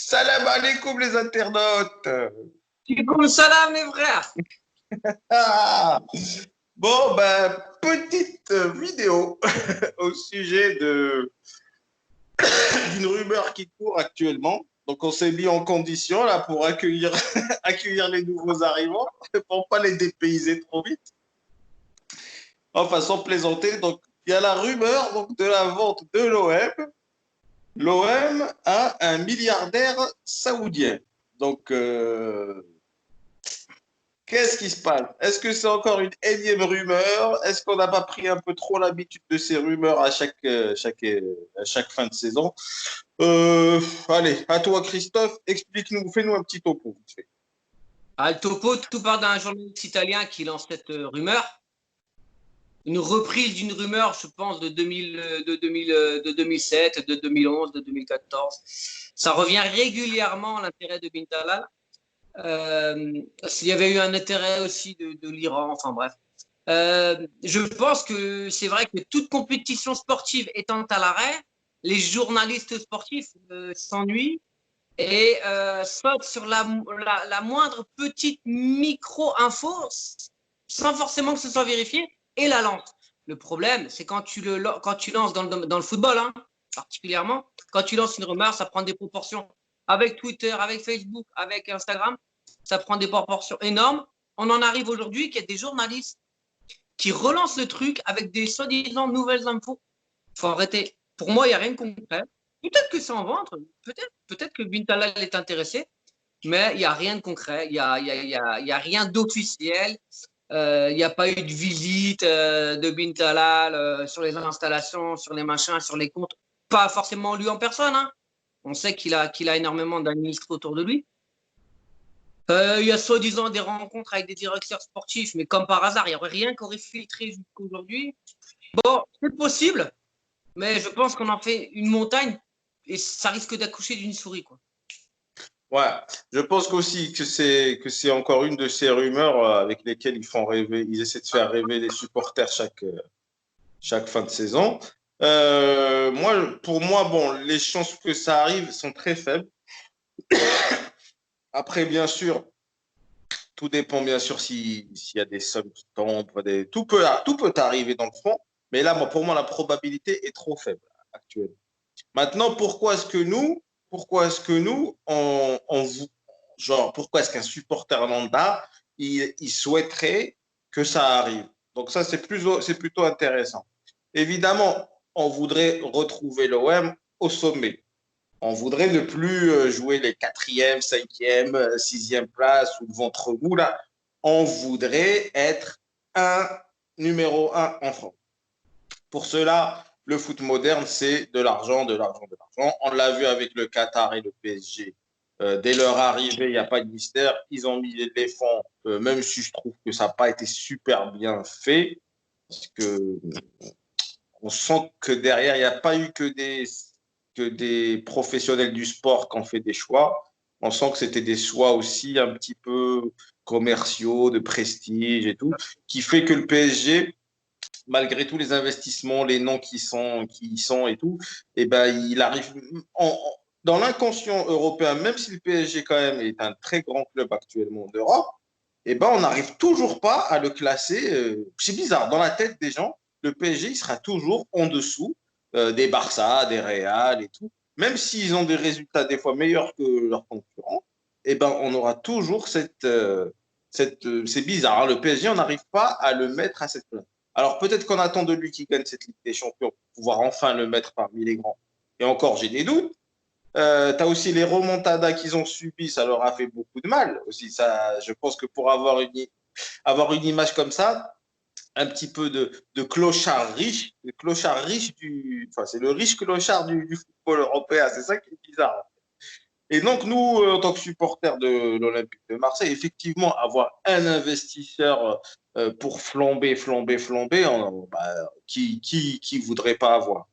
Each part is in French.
Salam alaikum les internautes. Comme salam, les frères. Ah. Bon, ben, petite vidéo au sujet d'une rumeur qui court actuellement. Donc, on s'est mis en condition là pour accueillir, accueillir les nouveaux arrivants, pour pas les dépayser trop vite. Enfin, sans plaisanter. Donc, il y a la rumeur donc, de la vente de l'OM. L'OM a un milliardaire saoudien. Donc, qu'est-ce qui se passe? Est-ce que c'est encore une énième rumeur? Est-ce qu'on n'a pas pris un peu trop l'habitude de ces rumeurs à chaque fin de saison? Allez, à toi Christophe, explique-nous, fais-nous un petit topo. Le topo, tout part d'un journaliste italien qui lance cette rumeur. Une reprise d'une rumeur, je pense, de 2007, de 2011, de 2014. Ça revient régulièrement, l'intérêt de Bintalal. S'il y avait eu un intérêt aussi de l'Iran, enfin bref. Je pense que c'est vrai que toute compétition sportive étant à l'arrêt, les journalistes sportifs s'ennuient et sautent sur la moindre petite micro-info sans forcément que ce soit vérifié et la lancent. Le problème, c'est quand tu lances dans le football, hein, particulièrement, quand tu lances une rumeur, ça prend des proportions. Avec Twitter, avec Facebook, avec Instagram, ça prend des proportions énormes. On en arrive aujourd'hui qu'il y a des journalistes qui relancent le truc avec des soi-disant nouvelles infos. Il faut arrêter. Pour moi, il n'y a rien de concret. Peut-être que c'est en vente, peut-être que Bintalal est intéressé, mais il n'y a rien de concret, il n'y a rien d'officiel. Il n'y a pas eu de visite de Bintalal sur les installations, sur les machins, sur les comptes. Pas forcément lui en personne. Hein. On sait qu'il a énormément d'administrés autour de lui. Il y a soi-disant des rencontres avec des directeurs sportifs, mais comme par hasard, il n'y aurait rien qui aurait filtré jusqu'aujourd'hui. Bon, c'est possible, mais je pense qu'on en fait une montagne et ça risque d'accoucher d'une souris, quoi. Ouais, je pense aussi que c'est encore une de ces rumeurs avec lesquelles ils font rêver, ils essaient de faire rêver les supporters chaque fin de saison. Pour moi, bon, les chances que ça arrive sont très faibles. Après, bien sûr, tout dépend bien sûr s'il y a des sommes qui tombent, tout peut arriver dans le fond, mais là, pour moi, la probabilité est trop faible actuellement. Maintenant, pourquoi est-ce que nous, pourquoi est-ce qu'un supporter lambda, il souhaiterait que ça arrive? Donc ça, c'est plutôt intéressant. Évidemment, on voudrait retrouver l'OM au sommet. On voudrait ne plus jouer les quatrième, cinquième, sixième places ou le ventre mou là. On voudrait être un numéro un en France. Pour cela, le foot moderne, c'est de l'argent, de l'argent, de l'argent. On l'a vu avec le Qatar et le PSG. Dès leur arrivée, il n'y a pas de mystère. Ils ont mis les fonds, même si je trouve que ça n'a pas été super bien fait. Parce que on sent que derrière, il n'y a pas eu que des professionnels du sport qui ont fait des choix. On sent que c'était des choix aussi un petit peu commerciaux, de prestige et tout, qui fait que le PSG, malgré tous les investissements, les noms qui y sont et tout, et ben, il arrive dans l'inconscient européen, même si le PSG quand même est un très grand club actuellement d'Europe, et ben, on n'arrive toujours pas à le classer. C'est bizarre, dans la tête des gens, le PSG il sera toujours en dessous des Barça, des Real et tout. Même s'ils ont des résultats des fois meilleurs que leurs concurrents, et ben, on aura toujours c'est bizarre, hein, le PSG, on n'arrive pas à le mettre à cette place. Alors peut-être qu'on attend de lui qu'il gagne cette Ligue des Champions pour pouvoir enfin le mettre parmi les grands. Et encore, j'ai des doutes. Tu as aussi les remontadas qu'ils ont subis, ça leur a fait beaucoup de mal aussi. Ça, je pense que pour avoir une image comme ça, un petit peu de clochard riche, enfin, c'est le riche clochard du football européen, c'est ça qui est bizarre. Et donc, nous, en tant que supporters de l'Olympique de Marseille, effectivement, avoir un investisseur pour flamber, qui voudrait pas avoir?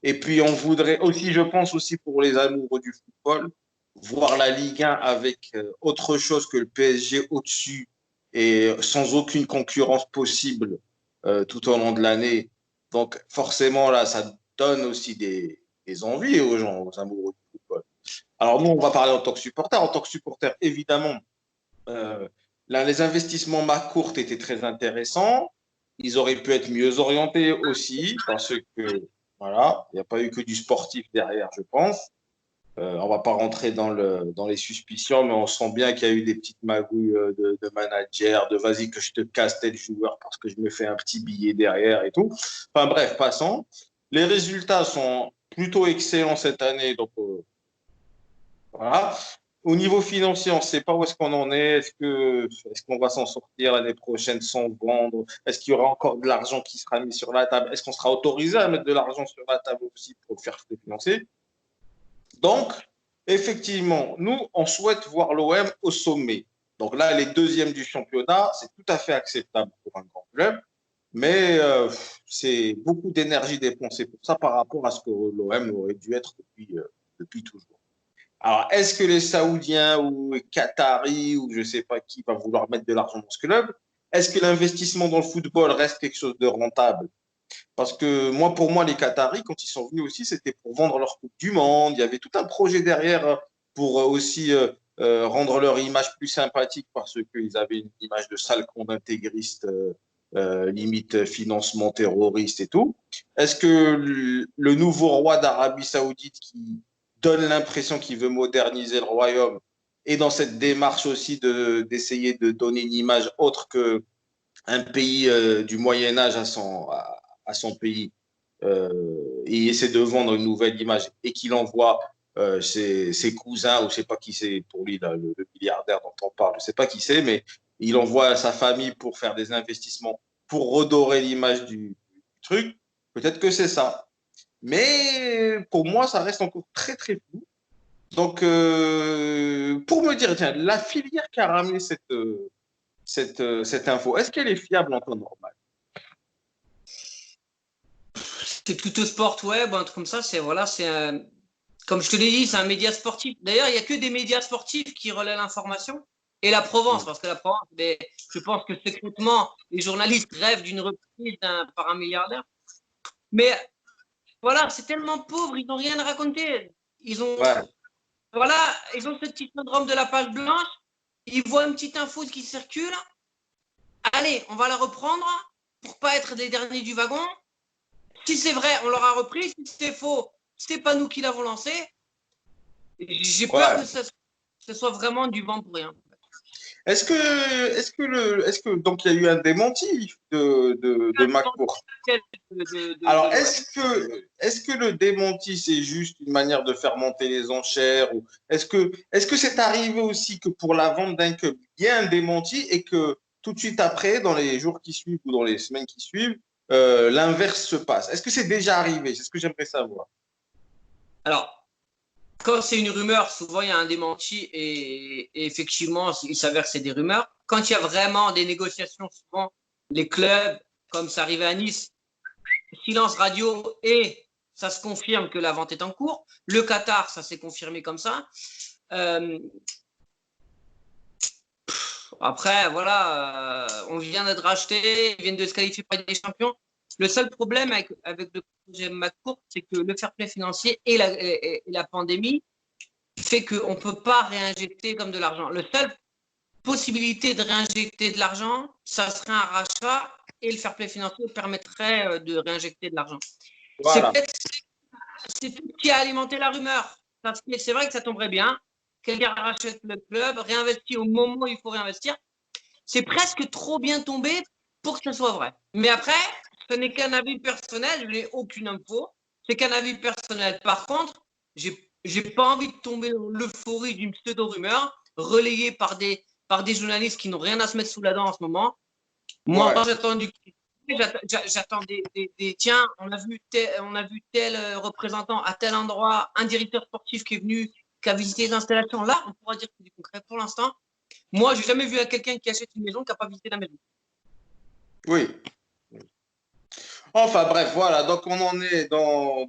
Et puis, on voudrait aussi, je pense aussi pour les amoureux du football, voir la Ligue 1 avec autre chose que le PSG au-dessus et sans aucune concurrence possible tout au long de l'année. Donc, forcément, là, ça donne aussi des envies aux gens, aux amoureux du football. Alors nous, on va parler en tant que supporter. En tant que supporter, évidemment, euh, là, les investissements McCourt étaient très intéressants. Ils auraient pu être mieux orientés aussi parce que, voilà, il n'y a pas eu que du sportif derrière, je pense. On va pas rentrer dans les suspicions, mais on sent bien qu'il y a eu des petites magouilles de manager, de vas-y que je te casse tel joueur parce que je me fais un petit billet derrière et tout. Enfin bref, passons. Les résultats sont plutôt excellents cette année, donc voilà. Au niveau financier, on ne sait pas où est-ce qu'on en est. Est-ce qu'on va s'en sortir l'année prochaine sans vendre? Est-ce qu'il y aura encore de l'argent qui sera mis sur la table? Est-ce qu'on sera autorisé à mettre de l'argent sur la table aussi pour faire financer? Donc, effectivement, nous, on souhaite voir l'OM au sommet. Donc là, elle est deuxième du championnat, c'est tout à fait acceptable pour un grand club, mais c'est beaucoup d'énergie dépensée pour ça par rapport à ce que l'OM aurait dû être depuis toujours. Alors, est-ce que les Saoudiens ou les Qataris ou je ne sais pas qui va vouloir mettre de l'argent dans ce club? Est-ce que l'investissement dans le football reste quelque chose de rentable? Parce que moi, pour moi, les Qataris, quand ils sont venus aussi, c'était pour vendre leur Coupe du Monde. Il y avait tout un projet derrière pour aussi rendre leur image plus sympathique parce qu'ils avaient une image de sale con intégriste, limite financement terroriste et tout. Est-ce que le nouveau roi d'Arabie Saoudite qui donne l'impression qu'il veut moderniser le royaume est dans cette démarche aussi d'essayer de donner une image autre que un pays du Moyen Âge à son pays et il essaie de vendre une nouvelle image et qu'il envoie ses cousins, ou je ne sais pas qui c'est pour lui, là, le milliardaire dont on parle, je ne sais pas qui c'est, mais il envoie sa famille pour faire des investissements, pour redorer l'image du truc. Peut-être que c'est ça. Mais pour moi, ça reste encore très, très flou. Donc, pour me dire, tiens, la filière qui a ramené cette info, est-ce qu'elle est fiable en temps normal? C'est plutôt sport web, un truc comme ça. C'est voilà, comme je te l'ai dit, c'est un média sportif. D'ailleurs, il n'y a que des médias sportifs qui relaient l'information. Et la Provence, parce que la Provence, je pense que secrètement, les journalistes rêvent d'une reprise par un milliardaire. Mais voilà, c'est tellement pauvre, ils n'ont rien à raconter. Ouais. Voilà, ils ont ce petit syndrome de la page blanche. Ils voient une petite info qui circule. Allez, on va la reprendre pour pas être les derniers du wagon. Si c'est vrai, on l'aura repris. Si c'est faux, c'est pas nous qui l'avons lancé. J'ai peur Ouais. que ce soit vraiment du vent pour rien. Donc il y a eu un démenti de McCourt. Alors est-ce que le démenti c'est juste une manière de faire monter les enchères ou est-ce que c'est arrivé aussi que pour la vente d'un club il y a un démenti et que tout de suite après dans les jours qui suivent ou dans les semaines qui suivent l'inverse se passe? Est-ce que c'est déjà arrivé? C'est ce que j'aimerais savoir. Alors, quand c'est une rumeur, souvent il y a un démenti et effectivement, il s'avère que c'est des rumeurs. Quand il y a vraiment des négociations, souvent les clubs, comme ça arrivait à Nice, silence radio et ça se confirme que la vente est en cours. Le Qatar, ça s'est confirmé comme ça. Après, voilà, on vient d'être racheté, ils viennent de se qualifier pour des champions. Le seul problème avec le projet McCourt, c'est que le fair play financier et la pandémie fait qu'on ne peut pas réinjecter comme de l'argent. La seule possibilité de réinjecter de l'argent, ça serait un rachat et le fair play financier permettrait de réinjecter de l'argent. Voilà. C'est tout ce qui a alimenté la rumeur. C'est vrai que ça tomberait bien. Quelqu'un rachète le club, réinvestit au moment où il faut réinvestir. C'est presque trop bien tombé pour que ce soit vrai. Mais après, ce n'est qu'un avis personnel, je n'ai aucune info. C'est qu'un avis personnel. Par contre, j'ai pas envie de tomber dans l'euphorie d'une pseudo-rumeur relayée par des journalistes qui n'ont rien à se mettre sous la dent en ce moment. Moi, Ouais. j'attends tiens, on a vu tel représentant à tel endroit, un directeur sportif qui est venu, qui a visité les installations. Là, on pourra dire que c'est du concret. Pour l'instant, moi, j'ai jamais vu quelqu'un qui achète une maison qui n'a pas visité la maison. Oui. Enfin bref, voilà, donc on en est dans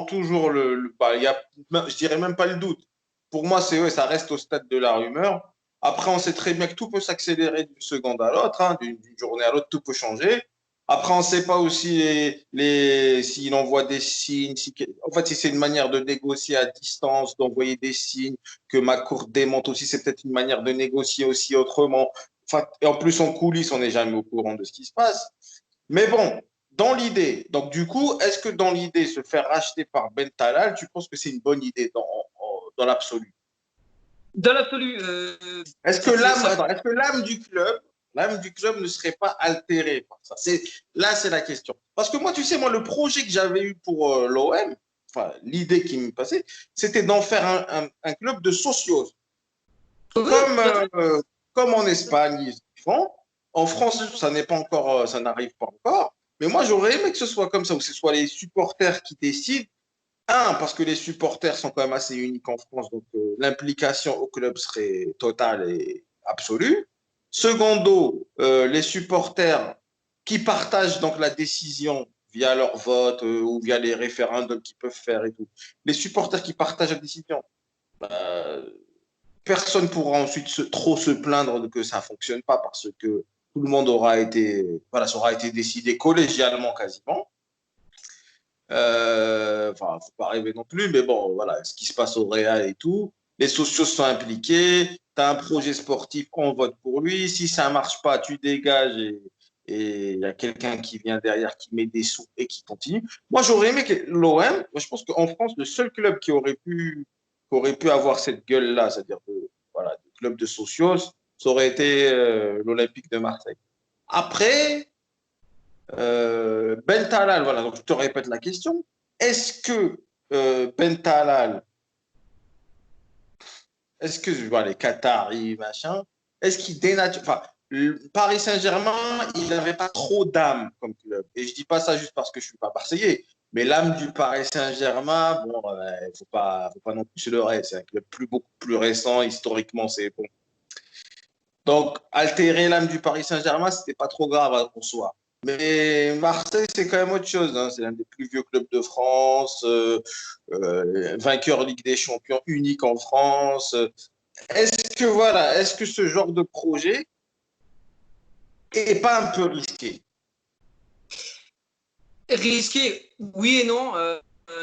toujours je dirais même pas le doute. Pour moi, ouais, ça reste au stade de la rumeur. Après, on sait très bien que tout peut s'accélérer d'une seconde à l'autre, hein, d'une journée à l'autre, tout peut changer. Après, on ne sait pas aussi s'il envoie des signes. En fait, si c'est une manière de négocier à distance, d'envoyer des signes, que ma cour démonte aussi, c'est peut-être une manière de négocier aussi autrement. Enfin, et en plus, en coulisses, on n'est jamais au courant de ce qui se passe. Mais bon, dans l'idée, donc du coup, est-ce que dans l'idée, se faire racheter par Ben Talal, tu penses que c'est une bonne idée dans l'absolu? Dans l'absolu, Est-ce que ça fait l'âme, ça. attends, est-ce que l'âme du club ne serait pas altérée par ça? Là, c'est la question. Parce que moi, tu sais, moi, le projet que j'avais eu pour l'OM, enfin, l'idée qui me passait, c'était d'en faire un club de socios. Oui, Comme, tout à fait. comme en Espagne, ils font. En France, ça n'est pas encore, ça n'arrive pas encore. Mais moi, j'aurais aimé que ce soit comme ça, où ce soit les supporters qui décident. Un, parce que les supporters sont quand même assez uniques en France, donc l'implication au club serait totale et absolue. Secondo, les supporters qui partagent donc la décision via leur vote ou via les référendums qu'ils peuvent faire et tout. Les supporters qui partagent la décision, euh, personne ne pourra ensuite trop se plaindre que ça ne fonctionne pas parce que tout le monde aura été, voilà, ça aura été décidé collégialement quasiment. Enfin, faut pas rêver non plus, mais bon, voilà, ce qui se passe au Real et tout. Les socios sont impliqués. Tu as un projet sportif, on vote pour lui. Si ça ne marche pas, tu dégages et il y a quelqu'un qui vient derrière, qui met des sous et qui continue. Moi, j'aurais aimé que l'OM, moi, je pense qu'en France, le seul club qui aurait pu avoir cette gueule-là, c'est-à-dire voilà, de club de socios, ça aurait été l'Olympique de Marseille. Après, Ben Talal, voilà, donc je te répète la question. Est-ce que Ben Talal, est-ce que voilà, les Qataris, machin, est-ce qu'il dénature. Enfin, le Paris Saint-Germain, il n'avait pas trop d'âme comme club. Et je dis pas ça juste parce que je suis pas Marseillais. Mais l'âme du Paris Saint-Germain, bon, faut pas non plus se leurrer. C'est un club beaucoup plus récent. Historiquement, c'est bon. Donc, altérer l'âme du Paris Saint-Germain, c'était pas trop grave en soi. Mais Marseille, c'est quand même autre chose, hein. C'est l'un des plus vieux clubs de France, vainqueur Ligue des Champions unique en France. Est-ce que ce genre de projet est pas un peu risqué? Risqué, oui et non.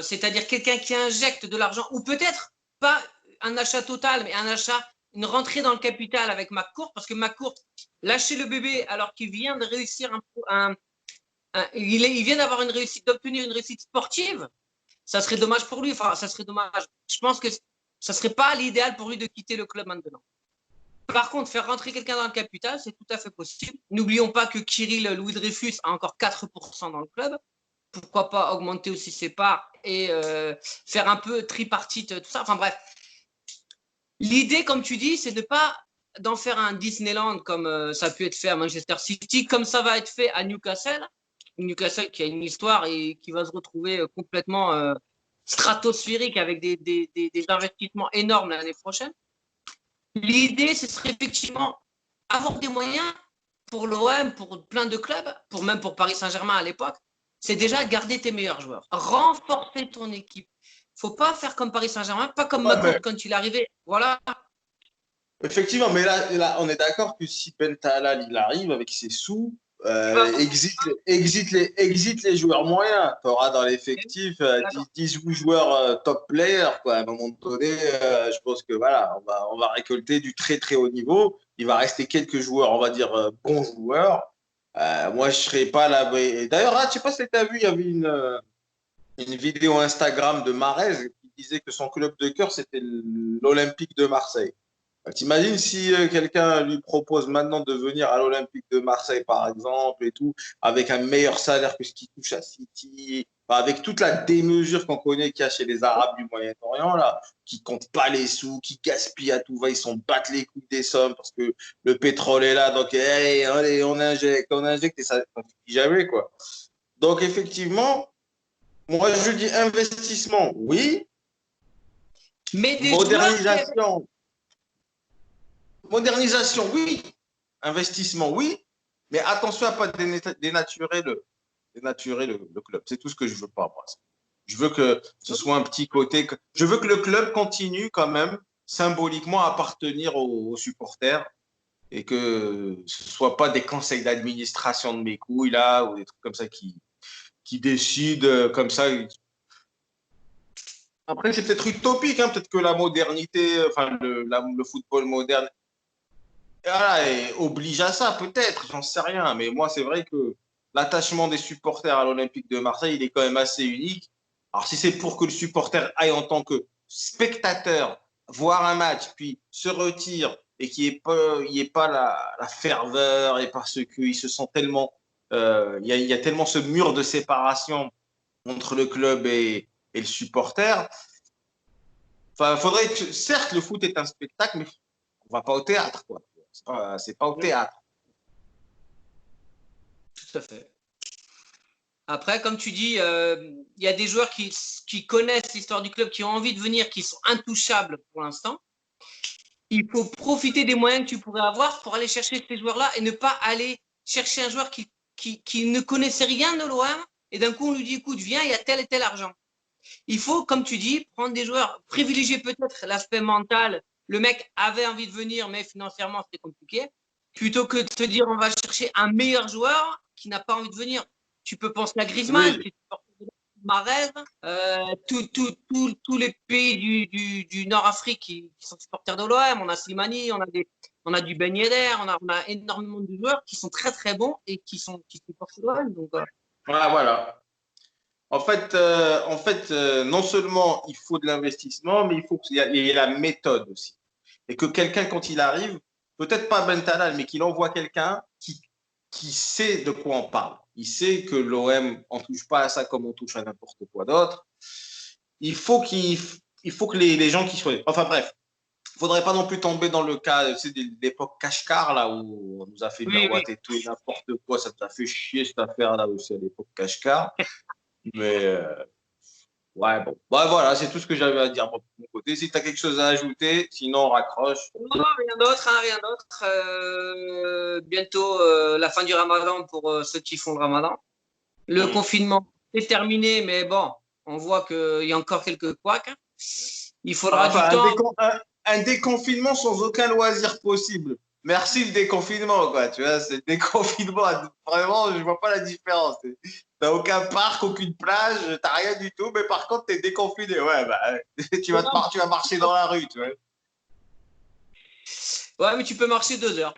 C'est-à-dire quelqu'un qui injecte de l'argent, ou peut-être pas un achat total, mais un achat, une rentrée dans le capital avec McCourt, parce que McCourt, lâcher le bébé alors qu'il vient de réussir il vient d'avoir une réussite, d'obtenir une réussite sportive, ça serait dommage pour lui. Enfin, ça serait dommage. Je pense que ça serait pas l'idéal pour lui de quitter le club maintenant. Par contre, faire rentrer quelqu'un dans le capital, c'est tout à fait possible. N'oublions pas que Kirill Louis Dreyfus a encore 4% dans le club. Pourquoi pas augmenter aussi ses parts et faire un peu tripartite, tout ça. Enfin bref, l'idée, comme tu dis, c'est de pas d'en faire un Disneyland comme ça a pu être fait à Manchester City, comme ça va être fait à Newcastle. Newcastle qui a une histoire et qui va se retrouver complètement stratosphérique avec des investissements énormes l'année prochaine. L'idée, ce serait effectivement avoir des moyens pour l'OM, pour plein de clubs, même pour Paris Saint-Germain à l'époque, c'est déjà garder tes meilleurs joueurs, renforcer ton équipe. Faut pas faire comme Paris Saint-Germain, pas comme Ouais, McCourt mais quand il est arrivé. Voilà. effectivement, mais là, on est d'accord que si Ben Talal il arrive avec ses sous, exit les joueurs moyens. Tu auras dans l'effectif 18 joueurs top players. Quoi. À un moment donné, je pense que voilà, on va récolter du très très haut niveau. Il va rester quelques joueurs, on va dire bons joueurs. Moi, je ne serais pas là. D'ailleurs, je ne sais pas si tu as vu, il y avait une vidéo Instagram de Marez qui disait que son club de cœur, c'était l'Olympique de Marseille. T'imagines si quelqu'un lui propose maintenant de venir à l'Olympique de Marseille, par exemple, et tout, avec un meilleur salaire que ce qu'il touche à City, enfin, avec toute la démesure qu'on connaît qu'il y a chez les Arabes du Moyen-Orient, là, qui comptent pas les sous, qui gaspillent à tout va, ils s'en battent les couilles des sommes parce que le pétrole est là, donc hey, allez, on injecte et ça ne suffit jamais, quoi. Donc, effectivement, moi, je dis investissement, oui, Mais des joueurs qui. modernisation, modernisation, oui. Investissement, oui. Mais attention à ne pas dénaturer le club. C'est tout ce que je veux pas, moi. Je veux que ce soit un petit côté. Je veux que le club continue quand même symboliquement à appartenir aux supporters. et que ce ne soit pas des conseils d'administration de mes couilles là ou des trucs comme ça qui décident comme ça. Après, c'est peut-être utopique, hein, peut-être que la modernité, enfin le football moderne, voilà, oblige à ça, peut-être, j'en sais rien. Mais moi, c'est vrai que l'attachement des supporters à l'Olympique de Marseille, il est quand même assez unique. Alors, si c'est pour que le supporter aille en tant que spectateur voir un match, puis se retire et qu'il n'y ait pas la ferveur et parce qu'il se sent tellement, il y a tellement ce mur de séparation entre le club et le supporter. Enfin, faudrait que, certes, le foot est un spectacle, mais on va pas au théâtre, quoi. C'est pas au théâtre. Tout à fait. Après, comme tu dis, il y a des joueurs qui connaissent l'histoire du club, qui ont envie de venir, qui sont intouchables pour l'instant. Il faut profiter des moyens que tu pourrais avoir pour aller chercher ces joueurs-là et ne pas aller chercher un joueur qui ne connaissait rien de l'OM et d'un coup on lui dit écoute, viens, il y a tel et tel argent. Il faut, comme tu dis, prendre des joueurs, privilégier peut-être l'aspect mental. Le mec avait envie de venir, mais financièrement c'était compliqué. Plutôt que de te dire on va chercher un meilleur joueur qui n'a pas envie de venir. Tu peux penser à Griezmann, Oui. qui est Mahrez, tous les pays du Nord-Afrique qui sont supporters de l'OM. On a Slimani, on a du Ben Yedder, on a énormément de joueurs qui sont très très bons et qui supportent l'OM. Donc, Voilà. Non seulement il faut de l'investissement, mais il faut qu'il y ait la méthode aussi. Et que quelqu'un, quand il arrive, peut-être pas Ben Talal, mais qu'il envoie quelqu'un qui sait de quoi on parle. Il sait que l'OM en touche pas à ça comme on touche à n'importe quoi d'autre. Il faut que les gens qui soient. Enfin bref, il faudrait pas non plus tomber dans le cas de l'époque Kashkar, là, où on nous a fait oui, oui. miroiter tout et n'importe quoi. Ça t'a fait chier cette affaire-là aussi à l'époque Kashkar. Mais ouais, bon. Bah, voilà, c'est tout ce que j'avais à dire de mon côté. Si tu as quelque chose à ajouter, sinon on raccroche. Non, rien d'autre, hein, rien d'autre. Bientôt la fin du Ramadan pour ceux qui font le Ramadan. Le confinement est terminé, mais bon, on voit qu'il y a encore quelques couacs. Il faudra du Enfin, temps. un déconfinement sans aucun loisir possible. Merci le déconfinement, quoi. Tu vois, c'est le déconfinement. Vraiment, je vois pas la différence. T'as aucun parc, aucune plage, t'as rien du tout, mais par contre, t'es déconfiné. Ouais, bah, tu vas marcher dans la rue, tu vois. Ouais, mais tu peux marcher 2 heures.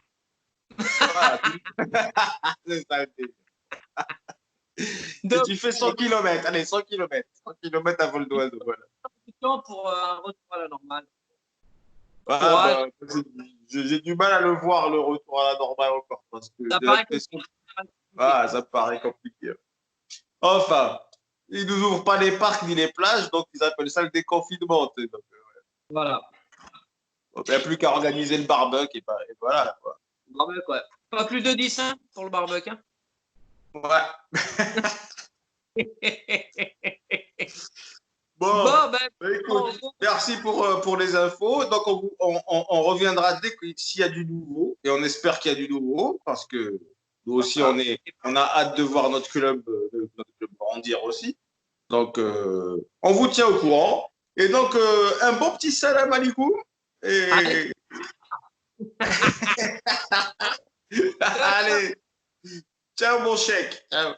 Voilà. C'est ça, et Donc, tu fais 100 km. Allez, 100 km. 100 km à vol d'oiseau, voilà. du temps pour un retour à la normale. Ah, bah, j'ai du mal à le voir, le retour à la normale encore, parce que Ça j'ai paraît l'impression ça me paraît compliqué. Enfin, ils nous ouvrent pas les parcs ni les plages, donc ils appellent ça le déconfinement. Tu sais, donc, Voilà. il n'y a plus qu'à organiser le barbecue et voilà. Quoi. Barbecue, ouais. Pas plus de 10 hein, pour le barbecue. Hein. Ouais. Bon, Bon, ben, écoute, merci pour les infos. Donc, on reviendra dès s'il y a du nouveau, et on espère qu'il y a du nouveau, parce que nous aussi, on a hâte de voir notre club grandir aussi. Donc, on vous tient au courant. Et donc, un bon petit salam alaikum. Et... Allez, ciao mon chèque. Ciao.